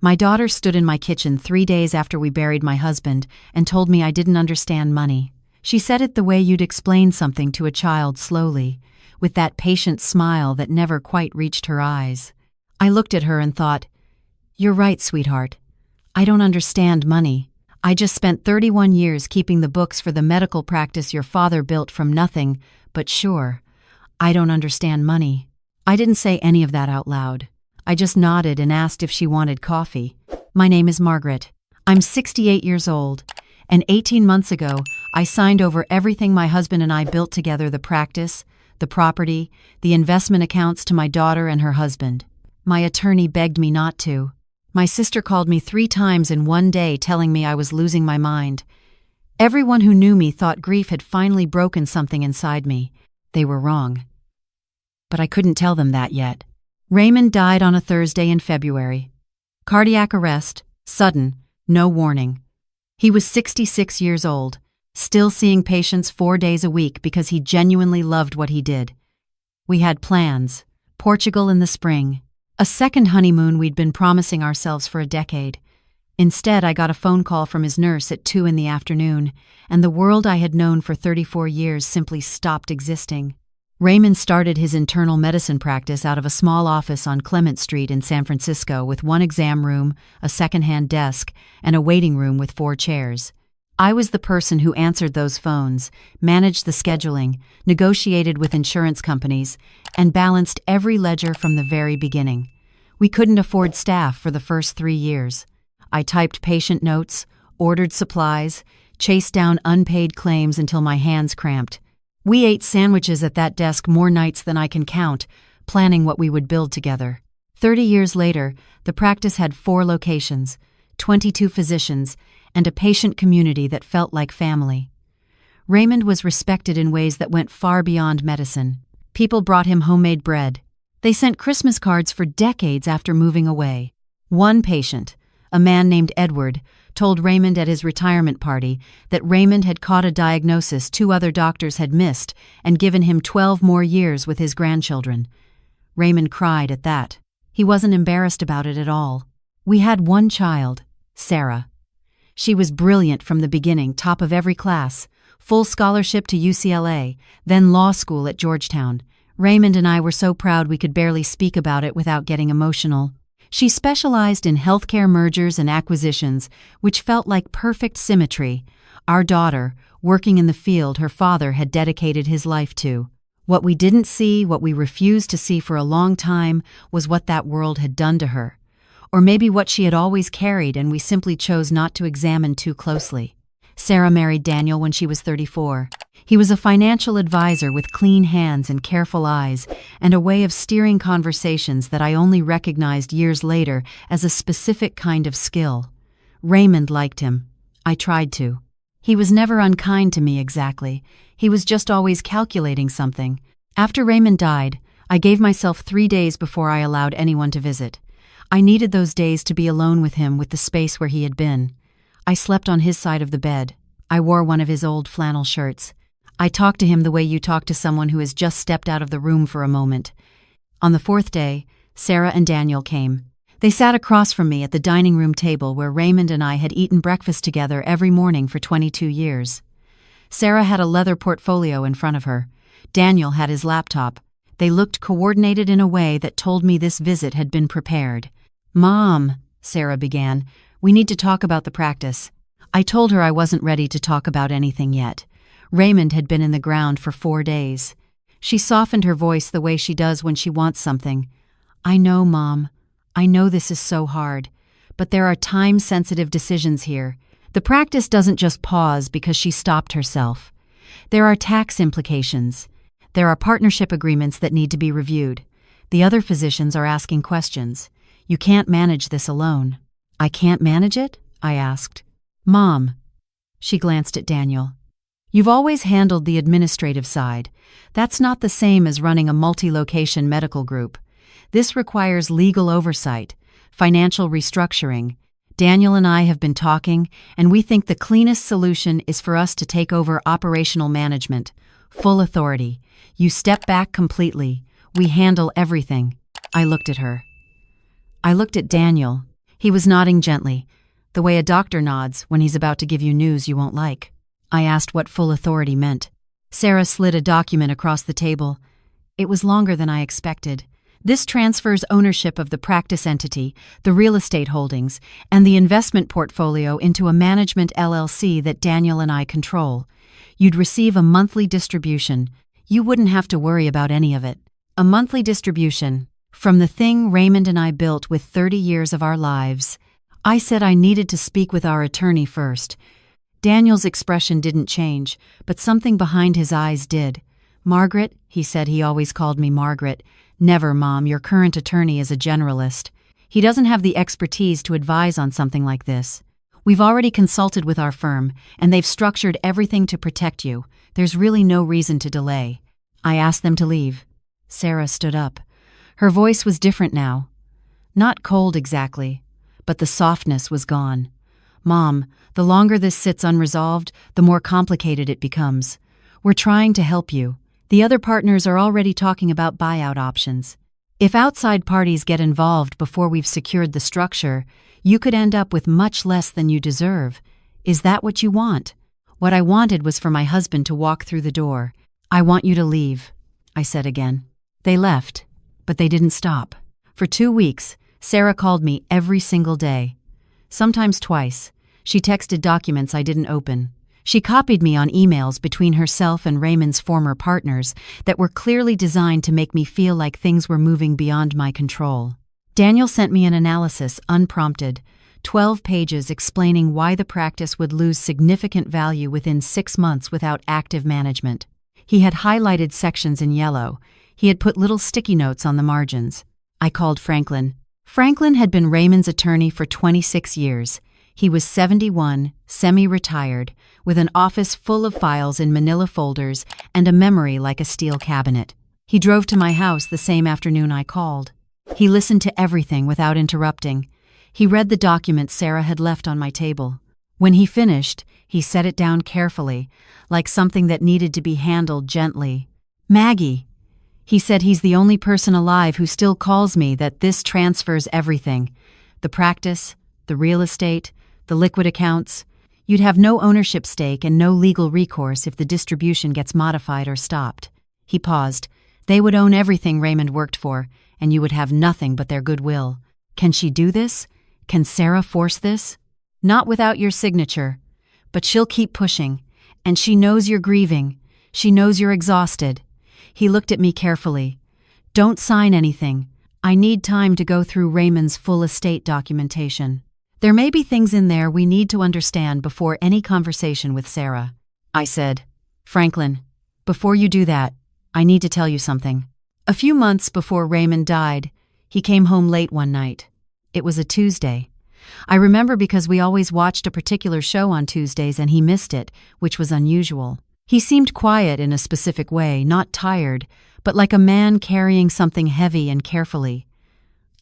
My daughter stood in my kitchen 3 days after we buried my husband and told me I didn't understand money. She said it the way you'd explain something to a child slowly, with that patient smile that never quite reached her eyes. I looked at her and thought, "You're right, sweetheart. I don't understand money. I just spent 31 years keeping the books for the medical practice your father built from nothing, but sure, I don't understand money." I didn't say any of that out loud. I just nodded and asked if she wanted coffee. "My name is Margaret. I'm 68 years old, and 18 months ago, I signed over everything my husband and I built together, the practice, the property, the investment accounts, to my daughter and her husband. My attorney begged me not to. My sister called me 3 times in one day telling me I was losing my mind. Everyone who knew me thought grief had finally broken something inside me. They were wrong. But I couldn't tell them that yet. Raymond died on a Thursday in February. Cardiac arrest, sudden, no warning. He was 66 years old, still seeing patients 4 days a week because he genuinely loved what he did. We had plans: Portugal in the spring, a second honeymoon we'd been promising ourselves for a decade. Instead, I got a phone call from his nurse at 2 in the afternoon, and the world I had known for 34 years simply stopped existing. Raymond started his internal medicine practice out of a small office on Clement Street in San Francisco with 1 exam room, a second-hand desk, and a waiting room with 4 chairs. I was the person who answered those phones, managed the scheduling, negotiated with insurance companies, and balanced every ledger from the very beginning. We couldn't afford staff for the first 3 years. I typed patient notes, ordered supplies, chased down unpaid claims until my hands cramped. We ate sandwiches at that desk more nights than I can count, planning what we would build together. 30 years later, the practice had 4 locations, 22 physicians, and a patient community that felt like family. Raymond was respected in ways that went far beyond medicine. People brought him homemade bread. They sent Christmas cards for decades after moving away. One patient, a man named Edward, told Raymond at his retirement party that Raymond had caught a diagnosis 2 other doctors had missed and given him 12 more years with his grandchildren. Raymond cried at that. He wasn't embarrassed about it at all. We had 1 child, Sarah. She was brilliant from the beginning, top of every class, full scholarship to UCLA, then law school at Georgetown. Raymond and I were so proud we could barely speak about it without getting emotional. She specialized in healthcare mergers and acquisitions, which felt like perfect symmetry. Our daughter, working in the field her father had dedicated his life to. What we didn't see, what we refused to see for a long time, was what that world had done to her. Or maybe what she had always carried and we simply chose not to examine too closely. Sarah married Daniel when she was 34. He was a financial advisor with clean hands and careful eyes, and a way of steering conversations that I only recognized years later as a specific kind of skill. Raymond liked him. I tried to. He was never unkind to me exactly. He was just always calculating something. After Raymond died, I gave myself 3 days before I allowed anyone to visit. I needed those days to be alone with him, with the space where he had been. I slept on his side of the bed. I wore one of his old flannel shirts. I talked to him the way you talk to someone who has just stepped out of the room for a moment. On the 4th day, Sarah and Daniel came. They sat across from me at the dining room table where Raymond and I had eaten breakfast together every morning for 22 years. Sarah had a leather portfolio in front of her. Daniel had his laptop. They looked coordinated in a way that told me this visit had been prepared. "Mom," Sarah began, "we need to talk about the practice." I told her I wasn't ready to talk about anything yet. Raymond had been in the ground for 4 days. She softened her voice the way she does when she wants something. "I know, Mom. I know this is so hard. But there are time-sensitive decisions here. The practice doesn't just pause because she stopped herself. There are tax implications. There are partnership agreements that need to be reviewed. The other physicians are asking questions. You can't manage this alone." "I can't manage it?" I asked. "Mom." She glanced at Daniel. "You've always handled the administrative side. That's not the same as running a multi-location medical group. This requires legal oversight, financial restructuring. Daniel and I have been talking, and we think the cleanest solution is for us to take over operational management, full authority. You step back completely. We handle everything." I looked at her. I looked at Daniel. He was nodding gently, the way a doctor nods when he's about to give you news you won't like. I asked what full authority meant. Sarah slid a document across the table. It was longer than I expected. This transfers ownership of the practice entity, the real estate holdings, and the investment portfolio into a management LLC that Daniel and I control. You'd receive a monthly distribution. You wouldn't have to worry about any of it. A monthly distribution from the thing Raymond and I built with 30 years of our lives. I said I needed to speak with our attorney first. Daniel's expression didn't change, but something behind his eyes did. Margaret, he said. He always called me Margaret. Never, Mom, your current attorney is a generalist. He doesn't have the expertise to advise on something like this. We've already consulted with our firm, and they've structured everything to protect you. There's really no reason to delay. I asked them to leave. Sarah stood up. Her voice was different now. Not cold exactly, but the softness was gone. Mom, the longer this sits unresolved, the more complicated it becomes. We're trying to help you. The other partners are already talking about buyout options. If outside parties get involved before we've secured the structure, you could end up with much less than you deserve. Is that what you want? What I wanted was for my husband to walk through the door. I want you to leave, I said again. They left, but they didn't stop. For 2 weeks, Sarah called me every single day. Sometimes twice. She texted documents I didn't open. She copied me on emails between herself and Raymond's former partners that were clearly designed to make me feel like things were moving beyond my control. Daniel sent me an analysis, unprompted, 12 pages explaining why the practice would lose significant value within 6 months without active management. He had highlighted sections in yellow. He had put little sticky notes on the margins. I called Franklin. Franklin had been Raymond's attorney for 26 years. He was 71, semi-retired, with an office full of files in manila folders and a memory like a steel cabinet. He drove to my house the same afternoon I called. He listened to everything without interrupting. He read the document Sarah had left on my table. When he finished, he set it down carefully, like something that needed to be handled gently. Maggie, he said, he's the only person alive who still calls me that this transfers everything. The practice, the real estate, the liquid accounts. You'd have no ownership stake and no legal recourse if the distribution gets modified or stopped. He paused. They would own everything Raymond worked for, and you would have nothing but their goodwill. Can she do this? Can Sarah force this? Not without your signature. But she'll keep pushing, and she knows you're grieving. She knows you're exhausted. He looked at me carefully. Don't sign anything. I need time to go through Raymond's full estate documentation. There may be things in there we need to understand before any conversation with Sarah. I said, Franklin, before you do that, I need to tell you something. A few months before Raymond died, he came home late one night. It was a Tuesday. I remember because we always watched a particular show on Tuesdays and he missed it, which was unusual. He seemed quiet in a specific way, not tired, but like a man carrying something heavy and carefully.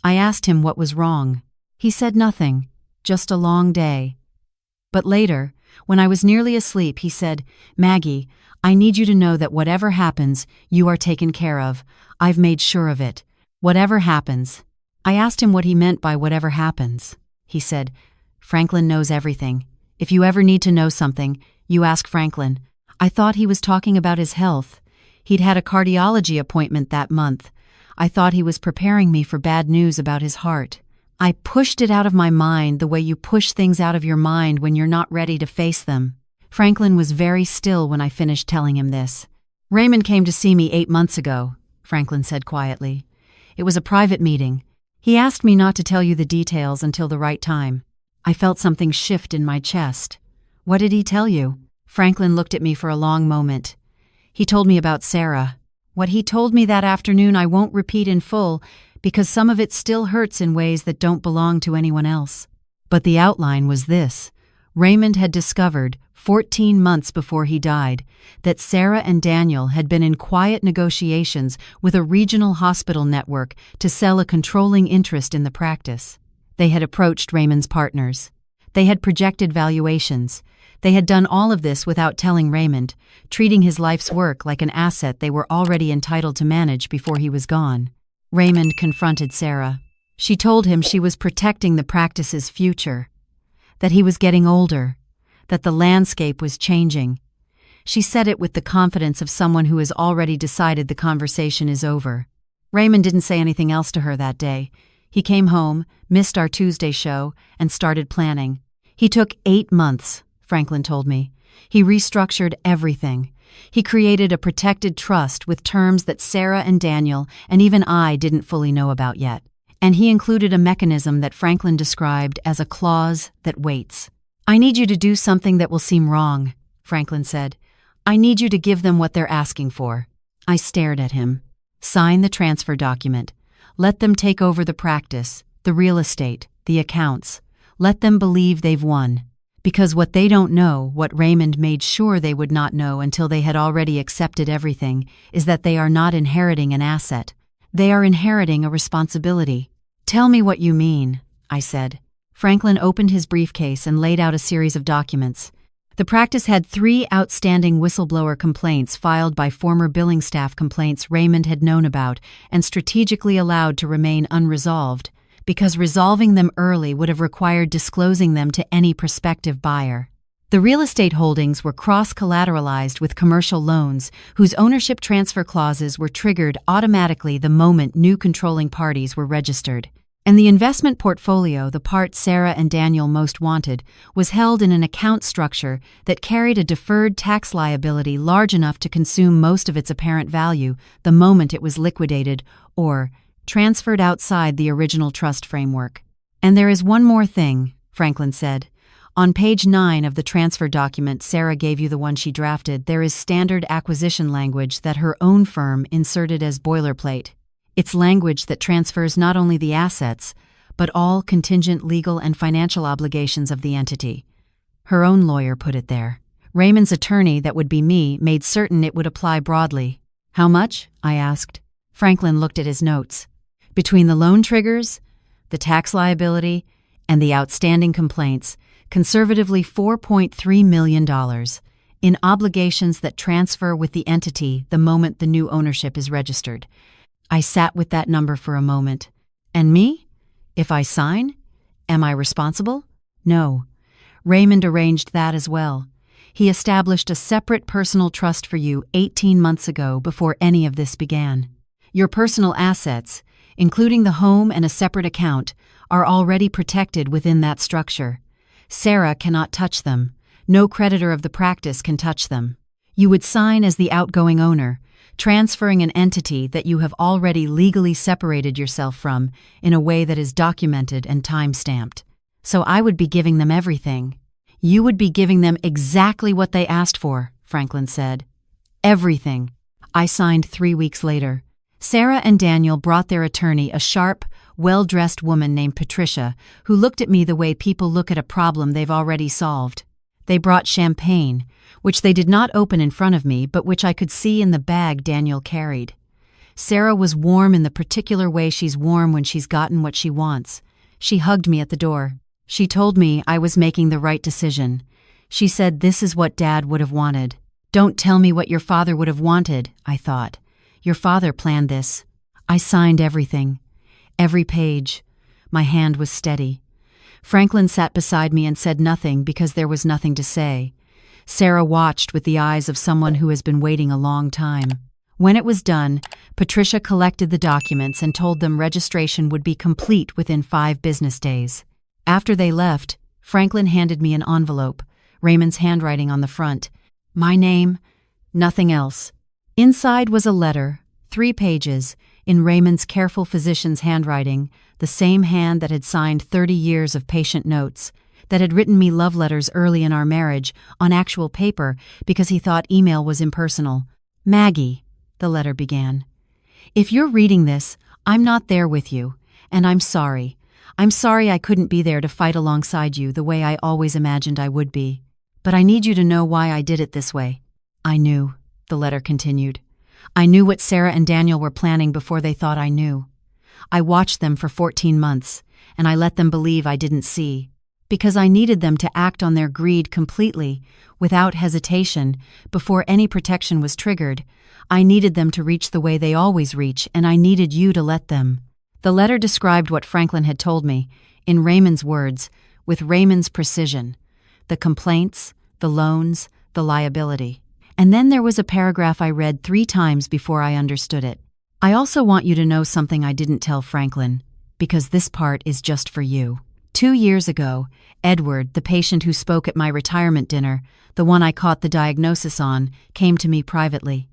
I asked him what was wrong. He said nothing, just a long day. But later, when I was nearly asleep, he said, Maggie, I need you to know that whatever happens, you are taken care of. I've made sure of it. Whatever happens. I asked him what he meant by whatever happens. He said, Franklin knows everything. If you ever need to know something, you ask Franklin. I thought he was talking about his health. He'd had a cardiology appointment that month. I thought he was preparing me for bad news about his heart. I pushed it out of my mind the way you push things out of your mind when you're not ready to face them. Franklin was very still when I finished telling him this. Raymond came to see me 8 months ago, Franklin said quietly. It was a private meeting. He asked me not to tell you the details until the right time. I felt something shift in my chest. What did he tell you? Franklin looked at me for a long moment. He told me about Sarah. What he told me that afternoon I won't repeat in full because some of it still hurts in ways that don't belong to anyone else. But the outline was this. Raymond had discovered, 14 months before he died, that Sarah and Daniel had been in quiet negotiations with a regional hospital network to sell a controlling interest in the practice. They had approached Raymond's partners. They had projected valuations. They had done all of this without telling Raymond, treating his life's work like an asset they were already entitled to manage before he was gone. Raymond confronted Sarah. She told him she was protecting the practice's future, that he was getting older, that the landscape was changing. She said it with the confidence of someone who has already decided the conversation is over. Raymond didn't say anything else to her that day. He came home, missed our Tuesday show, and started planning. He took 8 months, Franklin told me. He restructured everything. He created a protected trust with terms that Sarah and Daniel and even I didn't fully know about yet. And he included a mechanism that Franklin described as a clause that waits. "I need you to do something that will seem wrong," Franklin said. "I need you to give them what they're asking for." I stared at him. "Sign the transfer document. Let them take over the practice, the real estate, the accounts. Let them believe they've won. Because what they don't know, what Raymond made sure they would not know until they had already accepted everything, is that they are not inheriting an asset. They are inheriting a responsibility." "Tell me what you mean," I said. Franklin opened his briefcase and laid out a series of documents. The practice had 3 outstanding whistleblower complaints filed by former billing staff, complaints Raymond had known about and strategically allowed to remain unresolved, because resolving them early would have required disclosing them to any prospective buyer. The real estate holdings were cross-collateralized with commercial loans, whose ownership transfer clauses were triggered automatically the moment new controlling parties were registered. And the investment portfolio, the part Sarah and Daniel most wanted, was held in an account structure that carried a deferred tax liability large enough to consume most of its apparent value the moment it was liquidated or transferred outside the original trust framework. "And there is one more thing," Franklin said. "On page 9 of the transfer document Sarah gave you, the one she drafted, there is standard acquisition language that her own firm inserted as boilerplate. It's language that transfers not only the assets, but all contingent legal and financial obligations of the entity." Her own lawyer put it there. Raymond's attorney, that would be me, made certain it would apply broadly. "How much?" I asked. Franklin looked at his notes. "Between the loan triggers, the tax liability, and the outstanding complaints, conservatively $4.3 million in obligations that transfer with the entity the moment the new ownership is registered." I sat with that number for a moment. "And me? If I sign? Am I responsible?" "No. Raymond arranged that as well. He established a separate personal trust for you 18 months ago before any of this began. Your personal assets, including the home and a separate account, are already protected within that structure. Sarah cannot touch them. No creditor of the practice can touch them. You would sign as the outgoing owner, transferring an entity that you have already legally separated yourself from in a way that is documented and time-stamped. So I would be giving them everything. You would be giving them exactly what they asked for," Franklin said. "Everything." I signed 3 weeks later. Sarah and Daniel brought their attorney, a sharp, well-dressed woman named Patricia, who looked at me the way people look at a problem they've already solved. They brought champagne, which they did not open in front of me, but which I could see in the bag Daniel carried. Sarah was warm in the particular way she's warm when she's gotten what she wants. She hugged me at the door. She told me I was making the right decision. She said, "This is what Dad would have wanted." "Don't tell me what your father would have wanted," I thought. "Your father planned this." I signed everything. Every page. My hand was steady. Franklin sat beside me and said nothing because there was nothing to say. Sarah watched with the eyes of someone who has been waiting a long time. When it was done, Patricia collected the documents and told them registration would be complete within 5 business days. After they left, Franklin handed me an envelope, Raymond's handwriting on the front. My name, nothing else. Inside was a letter, 3 pages, in Raymond's careful physician's handwriting, the same hand that had signed 30 years of patient notes, that had written me love letters early in our marriage on actual paper because he thought email was impersonal. "Maggie," the letter began, "if you're reading this, I'm not there with you, and I'm sorry. I'm sorry I couldn't be there to fight alongside you the way I always imagined I would be. But I need you to know why I did it this way." I knew, the letter continued. I knew what Sarah and Daniel were planning before they thought I knew. I watched them for 14 months, and I let them believe I didn't see, because I needed them to act on their greed completely, without hesitation, before any protection was triggered. I needed them to reach the way they always reach, and I needed you to let them. The letter described what Franklin had told me, in Raymond's words, with Raymond's precision. The complaints, the loans, the liability. And then there was a paragraph I read 3 times before I understood it. I also want you to know something I didn't tell Franklin, because this part is just for you. 2 years ago, Edward, the patient who spoke at my retirement dinner, the one I caught the diagnosis on, came to me privately.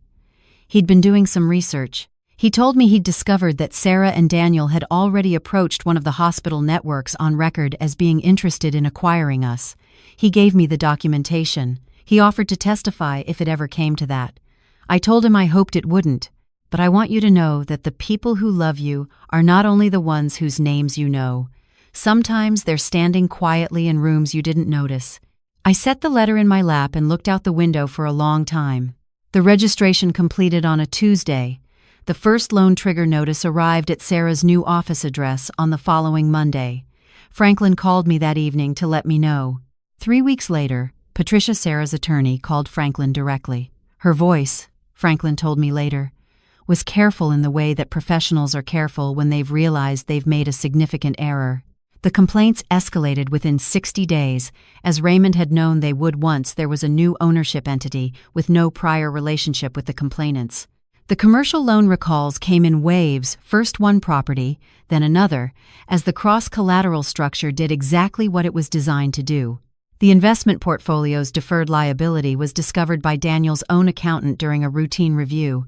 He'd been doing some research. He told me he'd discovered that Sarah and Daniel had already approached one of the hospital networks on record as being interested in acquiring us. He gave me the documentation. He offered to testify if it ever came to that. I told him I hoped it wouldn't, but I want you to know that the people who love you are not only the ones whose names you know. Sometimes they're standing quietly in rooms you didn't notice. I set the letter in my lap and looked out the window for a long time. The registration completed on a Tuesday. The first loan trigger notice arrived at Sarah's new office address on the following Monday. Franklin called me that evening to let me know. 3 weeks later, Patricia, Sarah's attorney, called Franklin directly. Her voice, Franklin told me later, was careful in the way that professionals are careful when they've realized they've made a significant error. The complaints escalated within 60 days, as Raymond had known they would once there was a new ownership entity with no prior relationship with the complainants. The commercial loan recalls came in waves, first one property, then another, as the cross-collateral structure did exactly what it was designed to do. The investment portfolio's deferred liability was discovered by Daniel's own accountant during a routine review,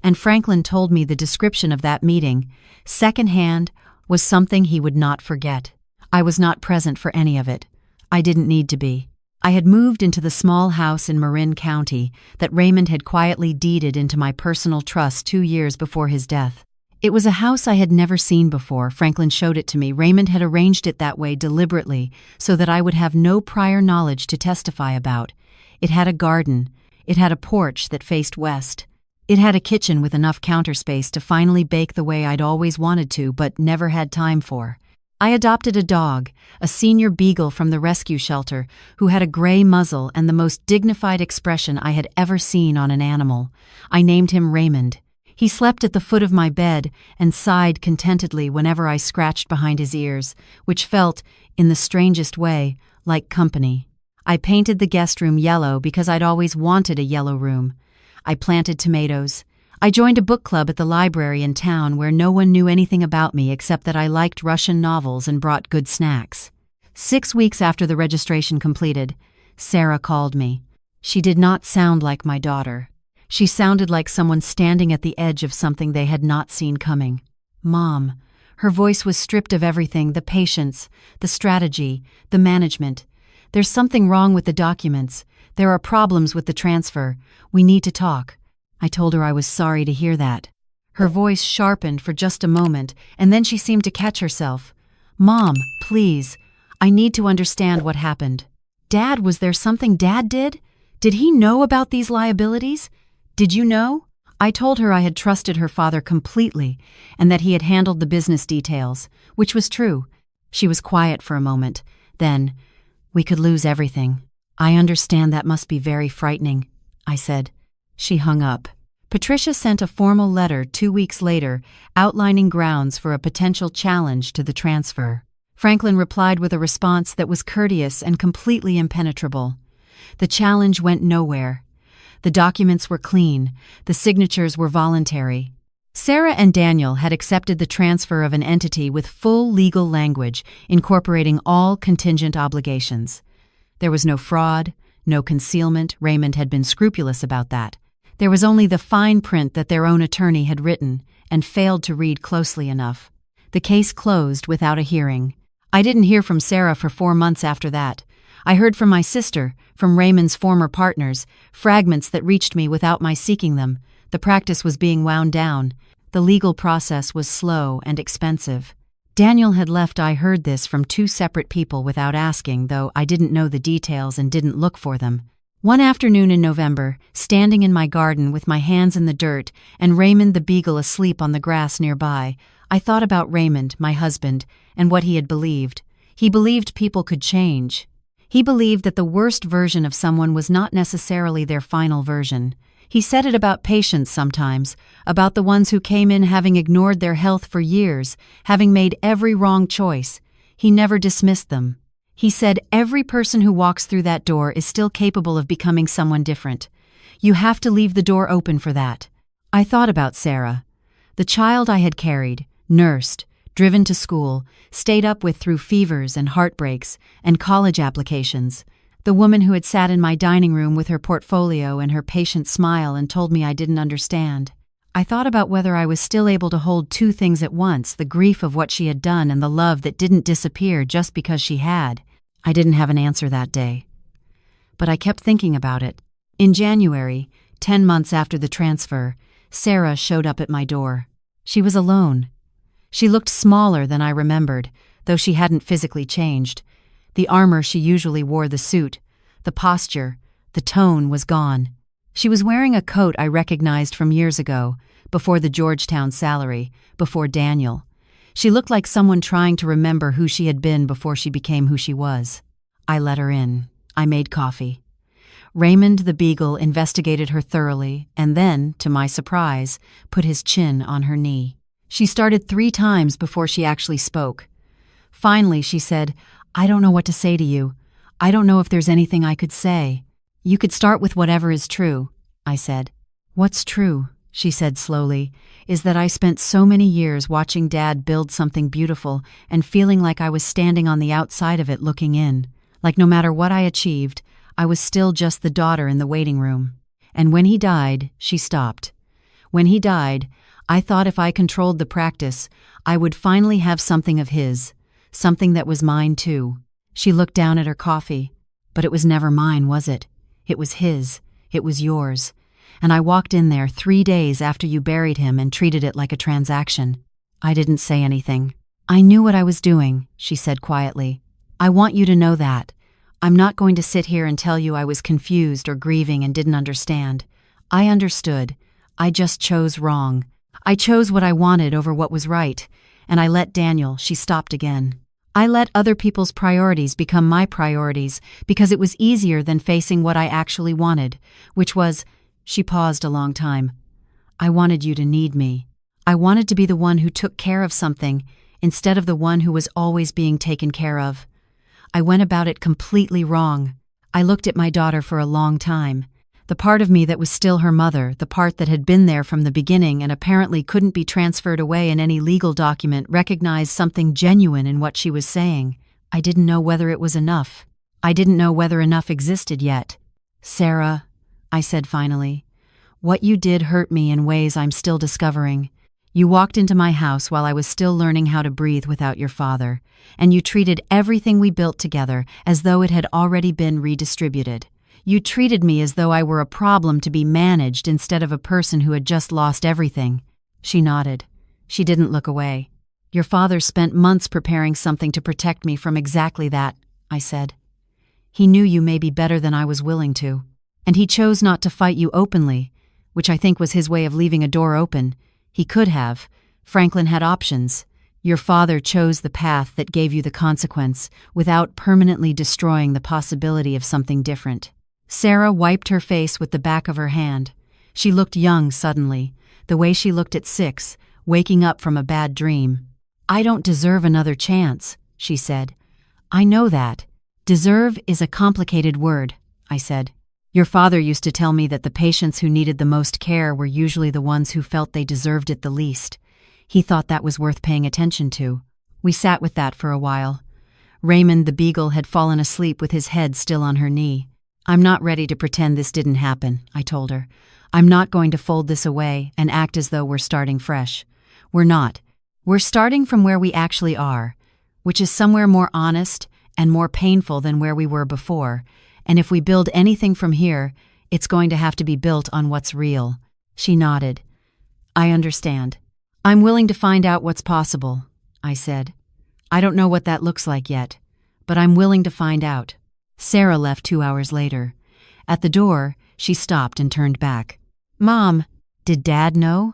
and Franklin told me the description of that meeting, secondhand, was something he would not forget. I was not present for any of it. I didn't need to be. I had moved into the small house in Marin County that Raymond had quietly deeded into my personal trust 2 years before his death. It was a house I had never seen before. Franklin showed it to me. Raymond had arranged it that way deliberately so that I would have no prior knowledge to testify about. It had a garden. It had a porch that faced west. It had a kitchen with enough counter space to finally bake the way I'd always wanted to but never had time for. I adopted a dog, a senior beagle from the rescue shelter, who had a gray muzzle and the most dignified expression I had ever seen on an animal. I named him Raymond. He slept at the foot of my bed and sighed contentedly whenever I scratched behind his ears, which felt, in the strangest way, like company. I painted the guest room yellow because I'd always wanted a yellow room. I planted tomatoes. I joined a book club at the library in town where no one knew anything about me except that I liked Russian novels and brought good snacks. 6 weeks after the registration completed, Sarah called me. She did not sound like my daughter. She sounded like someone standing at the edge of something they had not seen coming. Mom. Her voice was stripped of everything, the patience, the strategy, the management. There's something wrong with the documents. There are problems with the transfer. We need to talk. I told her I was sorry to hear that. Her voice sharpened for just a moment, and then she seemed to catch herself. Mom, please. I need to understand what happened. Dad, was there something Dad did? Did he know about these liabilities? Did you know? I told her I had trusted her father completely and that he had handled the business details, which was true. She was quiet for a moment. Then, we could lose everything. I understand that must be very frightening, I said. She hung up. Patricia sent a formal letter 2 weeks later outlining grounds for a potential challenge to the transfer. Franklin replied with a response that was courteous and completely impenetrable. The challenge went nowhere. The documents were clean. The signatures were voluntary. Sarah and Daniel had accepted the transfer of an entity with full legal language, incorporating all contingent obligations. There was no fraud, no concealment. Raymond had been scrupulous about that. There was only the fine print that their own attorney had written and failed to read closely enough. The case closed without a hearing. I didn't hear from Sarah for 4 months after that. I heard from my sister, from Raymond's former partners, fragments that reached me without my seeking them. The practice was being wound down. The legal process was slow and expensive. Daniel had left. I heard this from 2 separate people without asking, though I didn't know the details and didn't look for them. One afternoon in November, standing in my garden with my hands in the dirt and Raymond the beagle asleep on the grass nearby, I thought about Raymond, my husband, and what he had believed. He believed people could change. He believed that the worst version of someone was not necessarily their final version. He said it about patients sometimes, about the ones who came in having ignored their health for years, having made every wrong choice. He never dismissed them. He said every person who walks through that door is still capable of becoming someone different. You have to leave the door open for that. I thought about Sarah, the child I had carried, nursed, driven to school, stayed up with through fevers and heartbreaks and college applications, the woman who had sat in my dining room with her portfolio and her patient smile and told me I didn't understand. I thought about whether I was still able to hold two things at once, the grief of what she had done and the love that didn't disappear just because she had. I didn't have an answer that day. But I kept thinking about it. In January, 10 months after the transfer, Sarah showed up at my door. She was alone. She looked smaller than I remembered, though she hadn't physically changed. The armor she usually wore, the suit, the posture, the tone was gone. She was wearing a coat I recognized from years ago, before the Georgetown salary, before Daniel. She looked like someone trying to remember who she had been before she became who she was. I let her in. I made coffee. Raymond the Beagle investigated her thoroughly and then, to my surprise, put his chin on her knee. She started 3 times before she actually spoke. Finally, she said, "I don't know what to say to you. I don't know if there's anything I could say." "You could start with whatever is true," I said. "What's true," she said slowly, "is that I spent so many years watching Dad build something beautiful and feeling like I was standing on the outside of it looking in, like no matter what I achieved, I was still just the daughter in the waiting room. And when he died," she stopped. "When he died, I thought if I controlled the practice, I would finally have something of his, something that was mine too." She looked down at her coffee. "But it was never mine, was it? It was his. It was yours. And I walked in there 3 days after you buried him and treated it like a transaction." I didn't say anything. "I knew what I was doing," she said quietly. "I want you to know that. I'm not going to sit here and tell you I was confused or grieving and didn't understand. I understood. I just chose wrong. I chose what I wanted over what was right. And I let Daniel," she stopped again. "I let other people's priorities become my priorities because it was easier than facing what I actually wanted, which was," she paused a long time, "I wanted you to need me. I wanted to be the one who took care of something instead of the one who was always being taken care of. I went about it completely wrong. I looked at my daughter for a long time. The part of me that was still her mother, the part that had been there from the beginning and apparently couldn't be transferred away in any legal document, recognized something genuine in what she was saying. I didn't know whether it was enough. I didn't know whether enough existed yet. "Sarah," I said finally, "what you did hurt me in ways I'm still discovering. You walked into my house while I was still learning how to breathe without your father, and you treated everything we built together as though it had already been redistributed. You treated me as though I were a problem to be managed instead of a person who had just lost everything." She nodded. She didn't look away. "Your father spent months preparing something to protect me from exactly that," I said. "He knew you maybe better than I was willing to. And he chose not to fight you openly, which I think was his way of leaving a door open. He could have. Franklin had options. Your father chose the path that gave you the consequence without permanently destroying the possibility of something different." Sarah wiped her face with the back of her hand. She looked young suddenly, the way she looked at 6, waking up from a bad dream. "I don't deserve another chance," she said. "I know that. Deserve is a complicated word," I said. "Your father used to tell me that the patients who needed the most care were usually the ones who felt they deserved it the least. He thought that was worth paying attention to." We sat with that for a while. Raymond the Beagle had fallen asleep with his head still on her knee. "I'm not ready to pretend this didn't happen," I told her. "I'm not going to fold this away and act as though we're starting fresh. We're not. We're starting from where we actually are, which is somewhere more honest and more painful than where we were before, and if we build anything from here, it's going to have to be built on what's real." She nodded. "I understand. I'm willing to find out what's possible," I said. "I don't know what that looks like yet, but I'm willing to find out." Sarah left 2 hours later. At the door, she stopped and turned back. "Mom, did Dad know?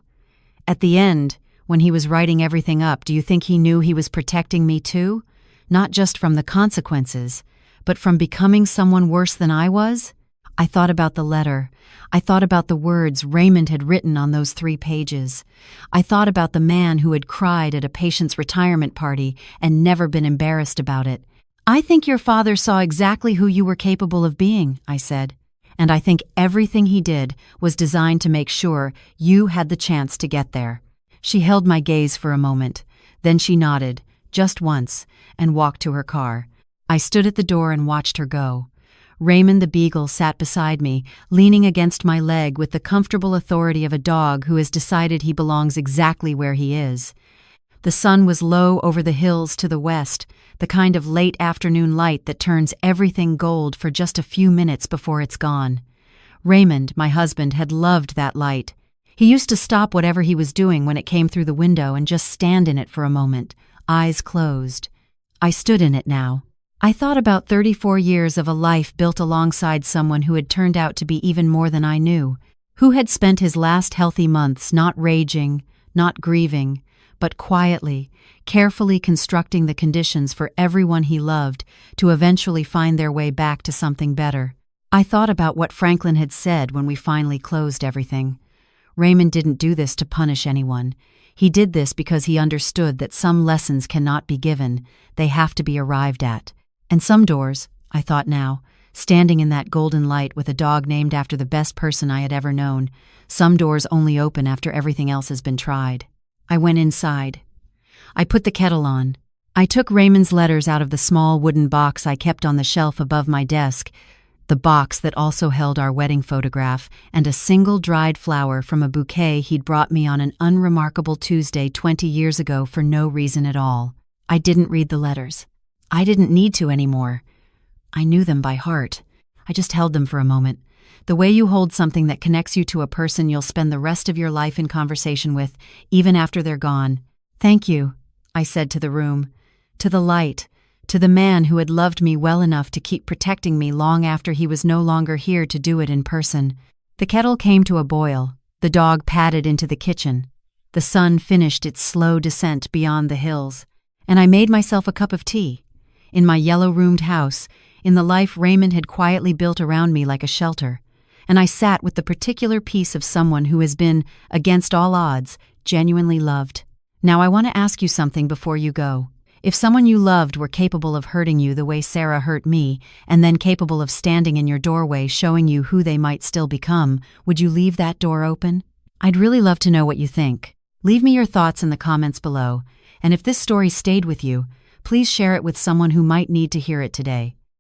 At the end, when he was writing everything up, do you think he knew he was protecting me too? Not just from the consequences, but from becoming someone worse than I was?" I thought about the letter. I thought about the words Raymond had written on those 3 pages. I thought about the man who had cried at a patient's retirement party and never been embarrassed about it. "I think your father saw exactly who you were capable of being," I said. "And I think everything he did was designed to make sure you had the chance to get there." She held my gaze for a moment. Then she nodded, just once, and walked to her car. I stood at the door and watched her go. Raymond the beagle sat beside me, leaning against my leg with the comfortable authority of a dog who has decided he belongs exactly where he is. The sun was low over the hills to the west, the kind of late afternoon light that turns everything gold for just a few minutes before it's gone. Raymond, my husband, had loved that light. He used to stop whatever he was doing when it came through the window and just stand in it for a moment, eyes closed. I stood in it now. I thought about 34 years of a life built alongside someone who had turned out to be even more than I knew, who had spent his last healthy months not raging, not grieving, but quietly, carefully constructing the conditions for everyone he loved to eventually find their way back to something better. I thought about what Franklin had said when we finally closed everything. Raymond didn't do this to punish anyone. He did this because he understood that some lessons cannot be given, they have to be arrived at. And some doors, I thought now, standing in that golden light with a dog named after the best person I had ever known, some doors only open after everything else has been tried. I went inside. I put the kettle on. I took Raymond's letters out of the small wooden box I kept on the shelf above my desk, the box that also held our wedding photograph and a single dried flower from a bouquet he'd brought me on an unremarkable Tuesday 20 years ago for no reason at all. I didn't read the letters. I didn't need to anymore. I knew them by heart. I just held them for a moment. The way you hold something that connects you to a person you'll spend the rest of your life in conversation with, even after they're gone. "Thank you," I said to the room, to the light, to the man who had loved me well enough to keep protecting me long after he was no longer here to do it in person. The kettle came to a boil. The dog padded into the kitchen. The sun finished its slow descent beyond the hills, and I made myself a cup of tea. In my yellow-roomed house, in the life Raymond had quietly built around me like a shelter, and I sat with the particular peace of someone who has been, against all odds, genuinely loved. Now I want to ask you something before you go. If someone you loved were capable of hurting you the way Sarah hurt me, and then capable of standing in your doorway showing you who they might still become, would you leave that door open? I'd really love to know what you think. Leave me your thoughts in the comments below, and if this story stayed with you, please share it with someone who might need to hear it today.